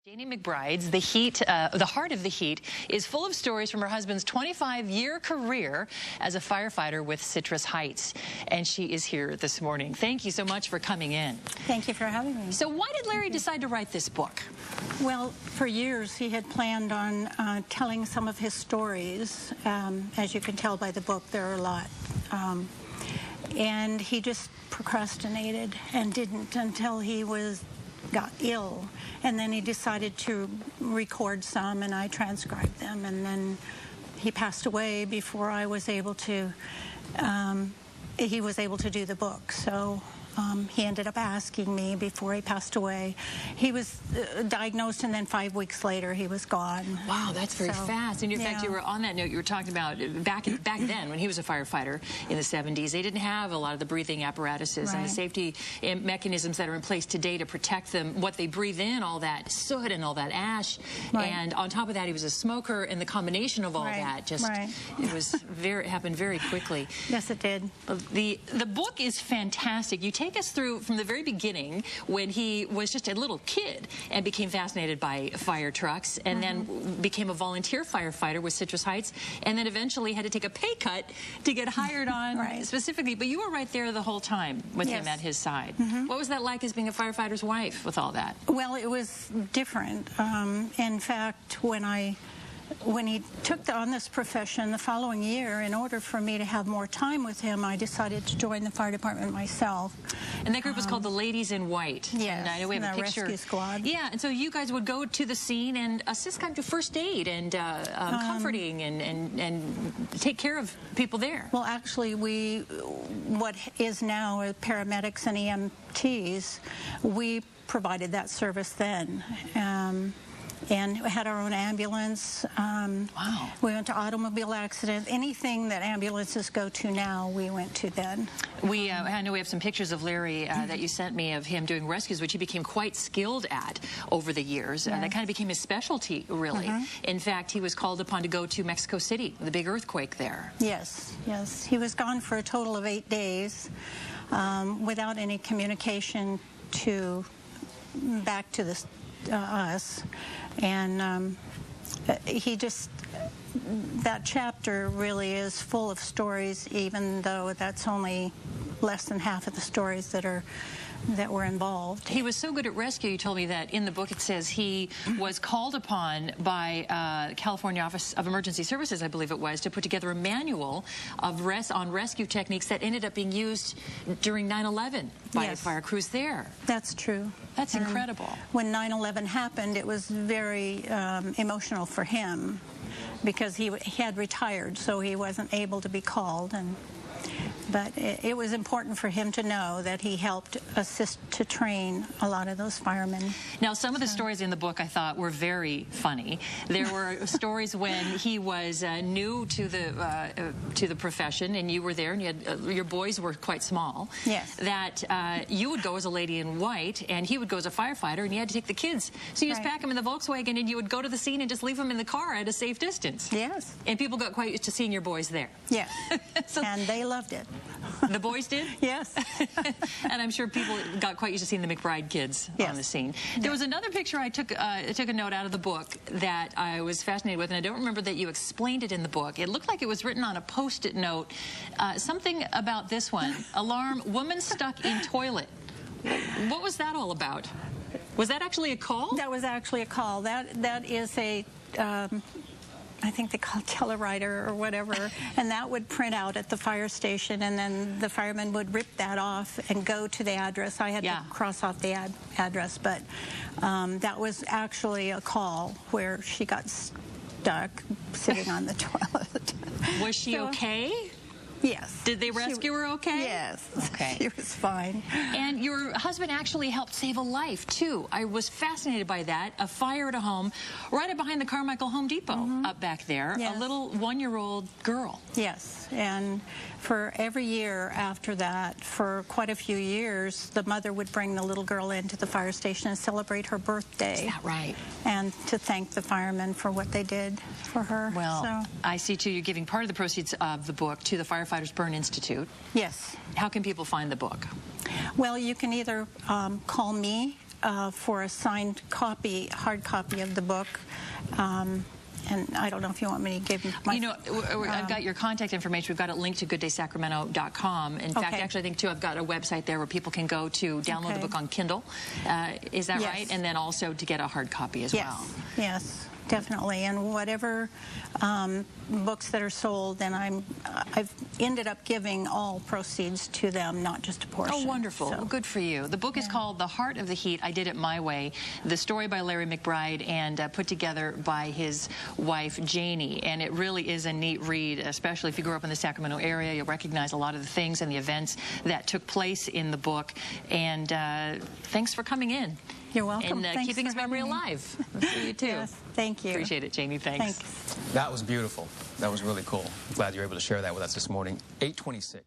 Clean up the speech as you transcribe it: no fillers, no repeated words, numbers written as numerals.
Janie McBride's The Heart of the Heat is full of stories from her husband's 25-year career as a firefighter with Citrus Heights. And she is here this morning. Thank you so much for coming in. Thank you for having me. So why did Larry decide to write this book? Well, for years he had planned on telling some of his stories. As you can tell by the book, there are a lot. And he just procrastinated and didn't until he got ill, and then he decided to record some, and I transcribed them, and then he passed away before I was able to he was able to do the book. So he ended up asking me before he passed away. He was diagnosed, and then 5 weeks later he was gone. Wow, that's very fast. And in fact, you were on that note, you were talking about back then when he was a firefighter in the 70s, they didn't have a lot of the breathing apparatuses and the safety mechanisms that are in place today to protect them. What they breathe in, all that soot and all that ash, and on top of that, he was a smoker, and the combination of all that just it happened very quickly. Yes, it did. The book is fantastic. You take us through from the very beginning when he was just a little kid and became fascinated by fire trucks, and then became a volunteer firefighter with Citrus Heights, and then eventually had to take a pay cut to get hired on specifically. But you were right there the whole time with him at his side. What was that like as being a firefighter's wife with all that? Well, it was different. In fact, when he took on this profession the following year, in order for me to have more time with him, I decided to join the fire department myself. And that group was called the Ladies in White. Yes, and I know we have a picture. Rescue squad. Yeah, and so you guys would go to the scene and assist kind of first aid and comforting and take care of people there. Well, actually, what is now paramedics and EMTs, we provided that service then. And we had our own ambulance. Wow. We went to automobile accidents. Anything that ambulances go to now, we went to then. I know we have some pictures of Larry that you sent me of him doing rescues, which he became quite skilled at over the years. That kind of became his specialty, really. In fact, he was called upon to go to Mexico City, the big earthquake there. Yes, yes. He was gone for a total of 8 days without any communication back to us. And that chapter really is full of stories, even though that's only less than half of the stories that were involved. He was so good at rescue, you told me that in the book it says he was called upon by California Office of Emergency Services, I believe it was, to put together a manual on rescue techniques that ended up being used during 9/11 by fire crews there. That's true. That's incredible. When 9/11 happened, it was very emotional for him because he had retired, so he wasn't able to be called. But it was important for him to know that he helped assist to train a lot of those firemen. Now, some of the stories in the book I thought were very funny. There were stories when he was new to the profession, and you were there, and you had, your boys were quite small. Yes. That you would go as a lady in white, and he would go as a firefighter, and you had to take the kids. So you just pack them in the Volkswagen, and you would go to the scene and just leave them in the car at a safe distance. Yes. And people got quite used to seeing your boys there. Yes. And they loved it. The boys did? Yes. And I'm sure people got quite used to seeing the McBride kids on the scene. There was another picture I took a note out of the book that I was fascinated with, and I don't remember that you explained it in the book. It looked like it was written on a Post-it note. Something about this one. Alarm, woman stuck in toilet. What was that all about? Was that actually a call? That was actually a call. That is a... I think they call it telewriter or whatever, and that would print out at the fire station, and then the firemen would rip that off and go to the address. I had to cross off the address, but that was actually a call where she got stuck sitting on the toilet. Was she okay? Yes. Did they rescue her okay? Yes. Okay. She was fine. And your husband actually helped save a life, too. I was fascinated by that. A fire at a home right behind the Carmichael Home Depot up back there. Yes. A little one-year-old girl. Yes. And for every year after that, for quite a few years, the mother would bring the little girl into the fire station and celebrate her birthday. Is that right? And to thank the firemen for what they did for her. Well, I see, too, you're giving part of the proceeds of the book to the Firefighters Burn Institute. Yes. How can people find the book? Well, you can either call me for a signed copy, hard copy of the book. And I don't know if you want me to give my... You know, I've got your contact information. We've got it linked to gooddaysacramento.com. In fact, actually, I think, too, I've got a website there where people can go to download the book on Kindle. Is that right? And then also to get a hard copy as well. Yes, definitely. And whatever books that are sold, and I've ended up giving all proceeds to them, not just a portion. Oh, wonderful. So, well, good for you. The book is called The Heart of the Heat, I Did It My Way, the story by Larry McBride and put together by his wife, Janie. And it really is a neat read, especially if you grew up in the Sacramento area. You'll recognize a lot of the things and the events that took place in the book. And thanks for coming in. You're welcome. And keeping his memory alive. For you, too. Yes, thank you. Appreciate it, Janie. Thanks. Thanks. That was beautiful. That was really cool. Glad you were able to share that with us this morning. 8:26.